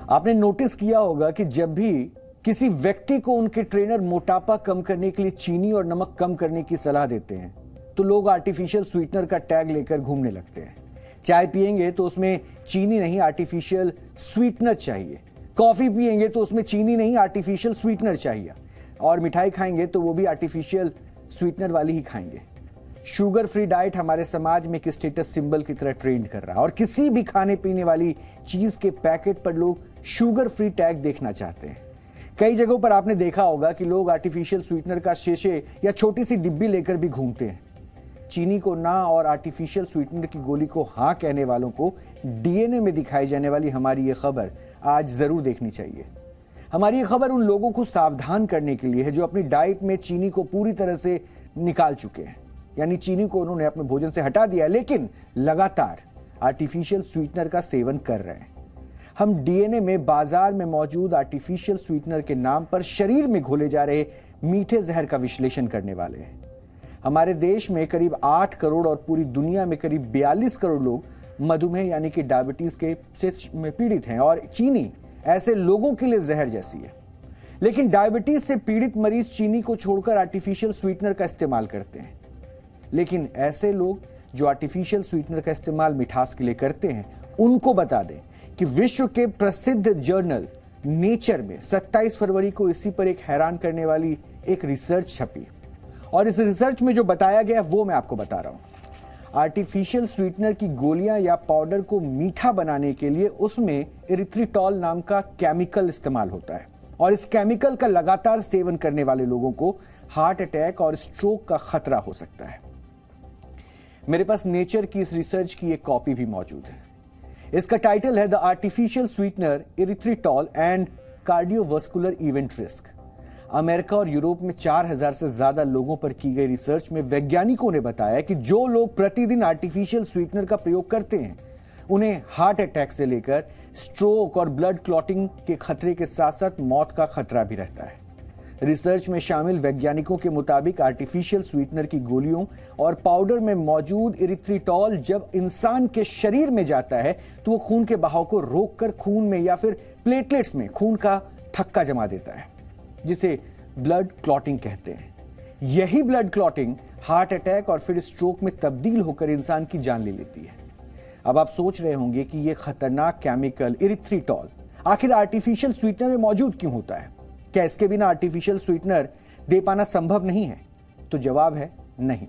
आपने नोटिस किया होगा कि जब भी किसी व्यक्ति को उनके ट्रेनर मोटापा कम करने के लिए चीनी और नमक कम करने की सलाह देते हैं तो लोग आर्टिफिशियल स्वीटनर का टैग लेकर घूमने लगते हैं। चाय पिएंगे तो उसमें चीनी नहीं आर्टिफिशियल स्वीटनर चाहिए, कॉफी पिएंगे तो उसमें चीनी नहीं आर्टिफिशियल स्वीटनर चाहिए, और मिठाई खाएंगे तो वो भी आर्टिफिशियल स्वीटनर वाली ही खाएंगे। शुगर फ्री डाइट हमारे समाज में एक स्टेटस सिंबल की तरह ट्रेंड कर रहा है और किसी भी खाने पीने वाली चीज के पैकेट पर लोग शुगर फ्री टैग देखना चाहते हैं। कई जगहों पर आपने देखा होगा कि लोग आर्टिफिशियल स्वीटनर का शीशे या छोटी सी डिब्बी लेकर भी घूमते हैं। चीनी को ना और आर्टिफिशियल स्वीटनर की गोली को हाँ कहने वालों को डीएनए में दिखाई जाने वाली हमारी ये खबर आज जरूर देखनी चाहिए। हमारी ये खबर उन लोगों को सावधान करने के लिए है जो अपनी डाइट में चीनी को पूरी तरह से निकाल चुके हैं, यानी चीनी को उन्होंने अपने भोजन से हटा दिया है लेकिन लगातार आर्टिफिशियल स्वीटनर का सेवन कर रहे हैं। हम डीएनए में बाजार में मौजूद आर्टिफिशियल स्वीटनर के नाम पर शरीर में घोले जा रहे मीठे जहर का विश्लेषण करने वाले हैं। हमारे देश में करीब 8 करोड़ और पूरी दुनिया में करीब 42 करोड़ लोग मधुमेह यानी कि डायबिटीज के से पीड़ित हैं और चीनी ऐसे लोगों के लिए जहर जैसी है। लेकिन डायबिटीज से पीड़ित मरीज चीनी को छोड़कर आर्टिफिशियल स्वीटनर का इस्तेमाल करते हैं। लेकिन ऐसे लोग जो आर्टिफिशियल स्वीटनर का इस्तेमाल मिठास के लिए करते हैं उनको बता दें कि विश्व के प्रसिद्ध जर्नल नेचर में 27 फरवरी को इसी पर एक हैरान करने वाली एक रिसर्च छपी और इस रिसर्च में जो बताया गया वो मैं आपको बता रहा हूं। आर्टिफिशियल स्वीटनर की गोलियां या पाउडर को मीठा बनाने के लिए उसमें इरिथ्रिटॉल नाम का केमिकल इस्तेमाल होता है और इस केमिकल का लगातार सेवन करने वाले लोगों को हार्ट अटैक और स्ट्रोक का खतरा हो सकता है। मेरे पास नेचर की इस रिसर्च की एक कॉपी भी मौजूद है। इसका टाइटल है the artificial sweetener erythritol and cardiovascular event risk. America और यूरोप में 4000 से ज्यादा लोगों पर की गई रिसर्च में वैज्ञानिकों ने बताया कि जो लोग प्रतिदिन आर्टिफिशियल स्वीटनर का प्रयोग करते हैं उन्हें हार्ट अटैक से लेकर स्ट्रोक और ब्लड क्लॉटिंग के खतरे के साथ साथ मौत का खतरा भी रहता है। रिसर्च में शामिल वैज्ञानिकों के मुताबिक आर्टिफिशियल स्वीटनर की गोलियों और पाउडर में मौजूद इरिथ्रिटॉल जब इंसान के शरीर में जाता है तो वो खून के बहाव को रोककर खून में या फिर प्लेटलेट्स में खून का थक्का जमा देता है जिसे ब्लड क्लॉटिंग कहते हैं। यही ब्लड क्लॉटिंग हार्ट अटैक और फिर स्ट्रोक में तब्दील होकर इंसान की जान ले लेती है। अब आप सोच रहे होंगे कि यह खतरनाक केमिकल इरिथ्रिटॉल आखिर आर्टिफिशियल स्वीटनर में मौजूद क्यों होता है? क्या इसके बिना आर्टिफिशियल स्वीटनर दे पाना संभव नहीं है? तो जवाब है नहीं।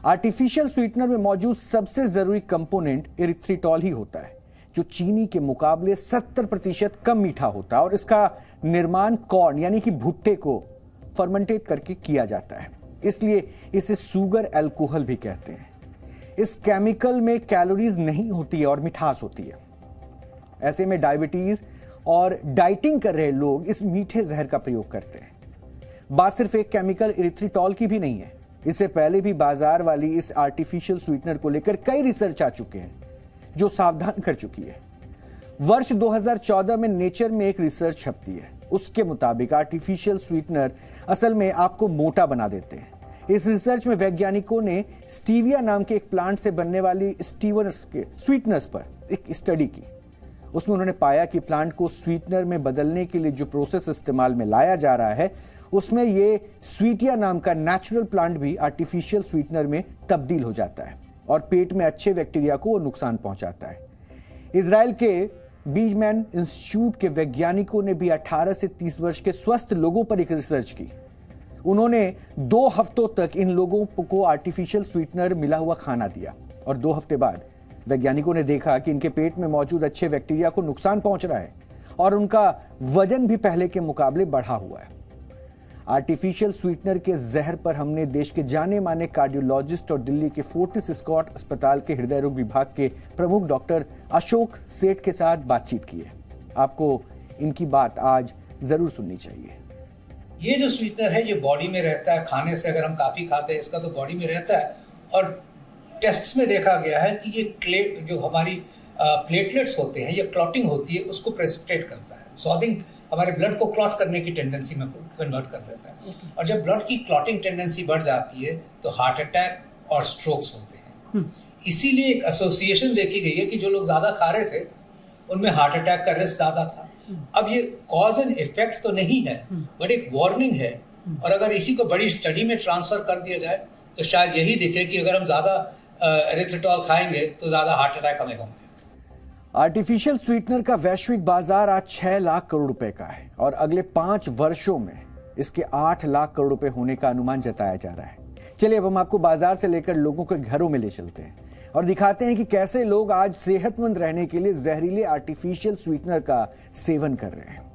आर्टिफिशियल स्वीटनर में मौजूद सबसे जरूरी कंपोनेंट इरिथ्रिटॉल ही होता है जो चीनी के मुकाबले 70% कम मीठा होता है और इसका निर्माण कॉर्न यानी कि भुट्टे को फर्मेंटेट करके किया जाता है, इसलिए इसे शुगर अल्कोहल भी कहते हैं। इस केमिकल में कैलोरीज नहीं होती है और मिठास होती है। ऐसे में डायबिटीज और डाइटिंग कर रहे लोग इस मीठे जहर का प्रयोग करते हैं। बात सिर्फ एक केमिकल इरिथ्रिटॉल की भी नहीं है। इससे पहले भी बाजार वाली इस आर्टिफिशियल स्वीटनर को लेकर कई रिसर्च आ चुके हैं जो सावधान कर चुकी है। वर्ष 2014 में नेचर में एक रिसर्च छपती है। उसके मुताबिक आर्टिफिशियल स्वीटनर असल में आपको मोटा बना देते हैं। इस रिसर्च में वैज्ञानिकों ने स्टीविया नाम के एक प्लांट से बनने वाली स्वीटनर्स पर एक स्टडी की। उसमें उन्होंने पाया कि प्लांट को स्वीटनर में बदलने के लिए जो प्रोसेस इस्तेमाल में लाया जा रहा है उसमें ये स्वीटिया नाम का नेचुरल प्लांट भी आर्टिफिशियल स्वीटनर में तब्दील हो जाता है और पेट में अच्छे बैक्टीरिया को वो नुकसान पहुंचाता है। इजराइल के बीजमैन इंस्टीट्यूट के वैज्ञानिकों ने भी 18 से 30 वर्ष के स्वस्थ लोगों पर एक रिसर्च की। उन्होंने 2 हफ्तों तक इन लोगों को आर्टिफिशियल स्वीटनर मिला हुआ खाना दिया और 2 हफ्ते बाद वैज्ञानिकों ने देखा कि इनके पेट में मौजूद अच्छे बैक्टीरिया को नुकसान पहुंच रहा है और उनका वजन भी पहले के मुकाबले बढ़ा हुआ है। आर्टिफिशियल स्वीटनर के जहर पर हमने देश के जाने माने कार्डियोलॉजिस्ट और दिल्ली के फोर्टिस स्कॉट अस्पताल के हृदय रोग विभाग के प्रमुख डॉक्टर अशोक सेठ के साथ बातचीत की है। आपको इनकी बात आज जरूर सुननी चाहिए। ये जो स्वीटनर है ये बॉडी में रहता है, खाने से अगर हम काफ़ी खाते हैं इसका तो बॉडी में रहता है और टेस्ट्स में देखा गया है कि ये जो हमारी प्लेटलेट्स होते हैं, ये क्लॉटिंग होती है, उसको प्रेसिपिटेट करता है। सॉदिंग हमारे ब्लड को क्लॉट करने की टेंडेंसी में कन्वर्ट कर देता है और जब ब्लड की क्लॉटिंग टेंडेंसी बढ़ जाती है तो हार्ट अटैक और स्ट्रोक्स होते हैं। इसीलिए एक एसोसिएशन देखी गई है कि जो लोग ज़्यादा खा रहे थे उनमें हार्ट अटैक का रिस्क ज़्यादा था अब ये कॉज एंड इफेक्ट तो नहीं है, बट एक वार्निंग है। और अगर इसी को बड़ी स्टडी में ट्रांसफर कर दिया जाए तो शायद यही दिखे कि अगर हम ज़्यादा एरिथ्रिटॉल खाएंगे तो ज़्यादा हार्ट अटैक हमें होंगे। आर्टिफिशियल स्वीटनर का वैश्विक बाजार आज 6 लाख करोड़ रुपए का है और अगले 5 वर्षों में इसके 8 लाख करोड़ रुपए होने का अनुमान जताया जा रहा है। चलिए अब हम आपको बाजार से लेकर लोगों के घरों में ले चलते हैं और दिखाते हैं कि कैसे लोग आज सेहतमंद रहने के लिए जहरीले आर्टिफिशियल स्वीटनर का सेवन कर रहे हैं।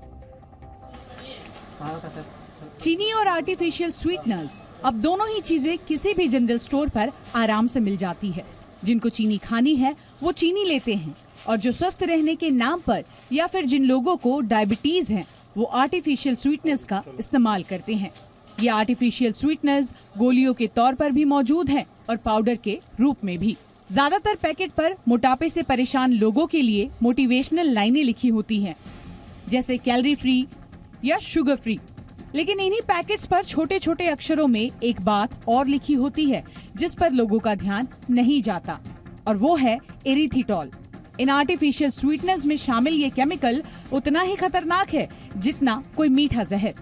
चीनी और आर्टिफिशियल स्वीटनर्स, अब दोनों ही चीजें किसी भी जनरल स्टोर पर आराम से मिल जाती है। जिनको चीनी खानी है वो चीनी लेते हैं और जो स्वस्थ रहने के नाम पर या फिर जिन लोगों को डायबिटीज है वो आर्टिफिशियल स्वीटनर्स का इस्तेमाल करते हैं। ये आर्टिफिशियल स्वीटनर्स गोलियों के तौर पर भी मौजूद हैं और पाउडर के रूप में भी। ज्यादातर पैकेट पर मोटापे से परेशान लोगों के लिए मोटिवेशनल लाइनें लिखी होती हैं, जैसे कैलोरी फ्री या शुगर फ्री। लेकिन इन्हीं पैकेट्स पर छोटे छोटे अक्षरों में एक बात और लिखी होती है जिस पर लोगों का ध्यान नहीं जाता, और वो है एरिथ्रिटॉल। इन आर्टिफिशियल स्वीटनर्स में शामिल ये केमिकल उतना ही खतरनाक है जितना कोई मीठा जहर।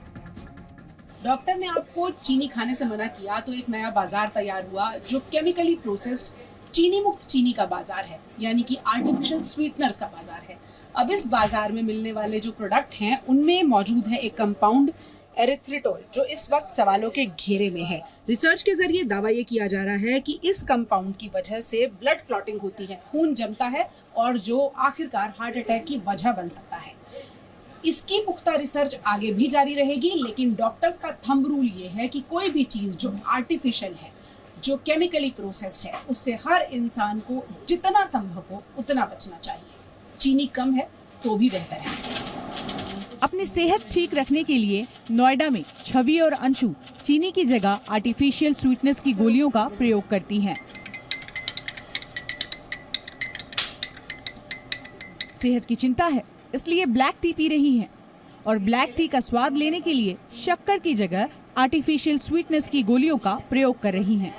डॉक्टर ने आपको चीनी खाने से मना किया तो एक नया बाजार तैयार हुआ जो केमिकली प्रोसेस्ड चीनी मुक्त चीनी का बाजार है, यानी कि आर्टिफिशियल स्वीटनर्स का बाजार है। अब इस बाजार में मिलने वाले जो प्रोडक्ट हैं उनमें मौजूद है एक कंपाउंड एरिथ्रिटॉल, जो इस वक्त सवालों के घेरे में है। रिसर्च के जरिए दावा ये किया जा रहा है कि इस कंपाउंड की वजह से ब्लड क्लॉटिंग होती है, खून जमता है और जो आखिरकार हार्ट अटैक की वजह बन सकता है। इसकी पुख्ता रिसर्च आगे भी जारी रहेगी, लेकिन डॉक्टर्स का थंब रूल ये है कि कोई भी चीज़ जो आर्टिफिशियल है, जो केमिकली प्रोसेस्ड है, उससे हर इंसान को जितना संभव हो उतना बचना चाहिए। चीनी कम है तो भी बेहतर है। अपनी सेहत ठीक रखने के लिए नोएडा में छवि और अंशु चीनी की जगह आर्टिफिशियल स्वीटनेस की गोलियों का प्रयोग करती हैं। सेहत की चिंता है इसलिए ब्लैक टी पी रही हैं और ब्लैक टी का स्वाद लेने के लिए शक्कर की जगह आर्टिफिशियल स्वीटनेस की गोलियों का प्रयोग कर रही हैं।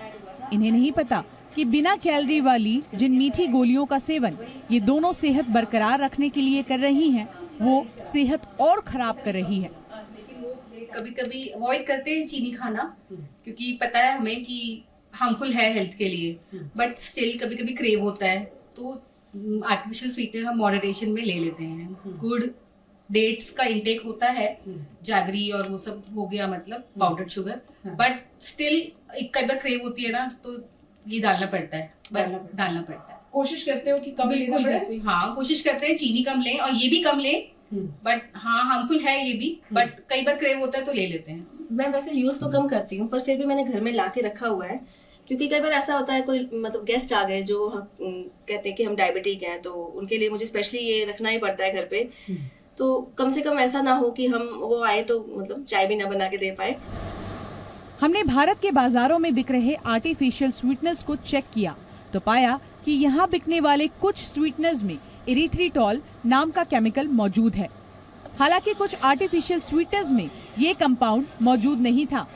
इन्हें नहीं पता कि बिना कैलोरी वाली जिन मीठी गोलियों का सेवन ये दोनों सेहत बरकरार रखने के लिए कर रही हैं, वो सेहत और खराब कर रही है। कभी कभी अवॉइड करते हैं चीनी खाना क्योंकि पता है हमें कि हार्मफुल है हेल्थ के लिए, बट स्टिल कभी कभी क्रेव होता है तो आर्टिफिशियल स्वीटनर हम मॉडरेशन में ले लेते हैं। गुड़ डेट्स का इंटेक होता है, जैगरी और वो सब हो गया, मतलब पाउडर्ड शुगर, बट स्टिल कई बार क्रेव होती है ना तो ये डालना पड़ता है। कोशिश करते हो कि कम लेना पड़े? हाँ, कोशिश करते हैं चीनी कम लें और ये भी कम लें, बट हाँ हार्मफुल है ये भी, बट कई बार क्रेव होता है तो ले लेते हैं। मैं वैसे यूज तो कम करती हूँ, पर फिर भी मैंने घर में ला के रखा हुआ है, क्योंकि कई बार ऐसा होता है कोई मतलब गेस्ट आ गए जो कहते हैं कि हम डायबिटिक हैं, तो उनके लिए मुझे स्पेशली ये रखना ही पड़ता है घर पे। तो कम से कम ऐसा ना हो कि हम वो आए तो मतलब चाय भी ना बना के दे पाए। हमने भारत के बाजारों में बिक रहे आर्टिफिशियल स्वीटनर्स को चेक किया तो पाया कि यहाँ बिकने वाले कुछ स्वीटनर्स में एरिथ्रिटॉल नाम का केमिकल मौजूद है। हालांकि कुछ आर्टिफिशियल स्वीटनर्स में ये कंपाउंड मौजूद नहीं था।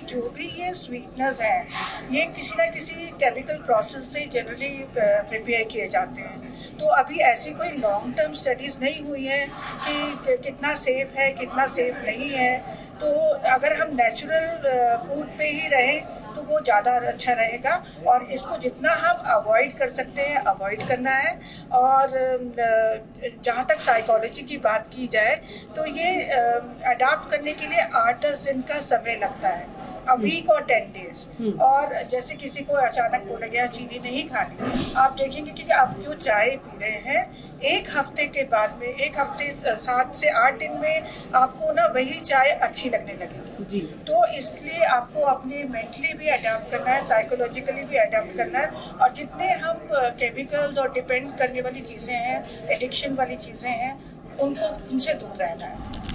जो भी ये स्वीटनर्स हैं ये किसी न किसी केमिकल प्रोसेस से जनरली प्रिपेयर किए जाते हैं। तो अभी ऐसी कोई लॉन्ग टर्म स्टडीज़ नहीं हुई है कि कितना सेफ है कितना सेफ नहीं है। तो अगर हम नेचुरल फूड पे ही रहें तो वो ज़्यादा अच्छा रहेगा और इसको जितना हम अवॉइड कर सकते हैं अवॉइड करना है। और जहाँ तक साइकोलॉजी की बात की जाए तो ये अडाप्ट करने के लिए 8-10 दिन का समय लगता है, अ वीक और 10 डेज। और जैसे किसी को अचानक बोला गया चीनी नहीं खानी, आप देखेंगे कि आप जो चाय पी रहे हैं एक हफ्ते के बाद में 7 से 8 दिन में आपको ना वही चाय अच्छी लगने लगेगी। तो इसलिए आपको अपने मेंटली भी अडाप्ट करना है, साइकोलॉजिकली भी अडाप्ट करना है। और जितने हम केमिकल्स और डिपेंड करने वाली चीज़ें हैं, एडिक्शन वाली चीज़ें हैं, उनसे दूर रहना है।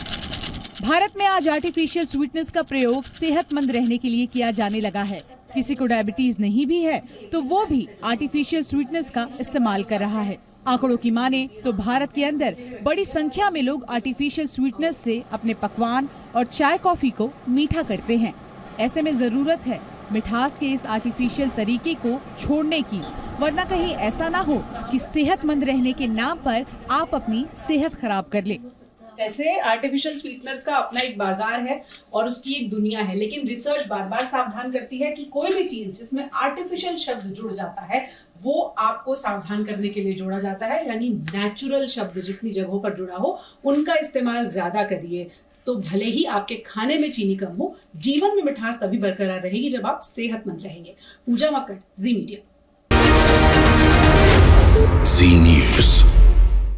भारत में आज आर्टिफिशियल स्वीटनेस का प्रयोग सेहतमंद रहने के लिए किया जाने लगा है। किसी को डायबिटीज नहीं भी है तो वो भी आर्टिफिशियल स्वीटनेस का इस्तेमाल कर रहा है। आंकड़ों की माने तो भारत के अंदर बड़ी संख्या में लोग आर्टिफिशियल स्वीटनेस से अपने पकवान और चाय कॉफी को मीठा करते हैं। ऐसे में जरूरत है मिठास के इस आर्टिफिशियल तरीके को छोड़ने की वरना कहीं ऐसा ना हो कि सेहतमंद रहने के नाम पर आप अपनी सेहत खराब कर ले। ऐसे आर्टिफिशियल स्वीटनर्स का अपना एक बाजार है और उसकी एक दुनिया है, लेकिन रिसर्च बार बार सावधान करती है कि कोई भी चीज जिसमें आर्टिफिशियल शब्द जुड़ जाता है वो आपको सावधान करने के लिए जोड़ा जाता है, यानी नेचुरल शब्द जितनी जगहों पर जुड़ा हो उनका इस्तेमाल ज्यादा करिए। तो भले ही आपके खाने में चीनी कम हो, जीवन में मिठास तभी बरकरार रहेगी जब आप सेहतमंद रहेंगे। पूजा मक्कड़, जी मीडिया। जी न्यूज़।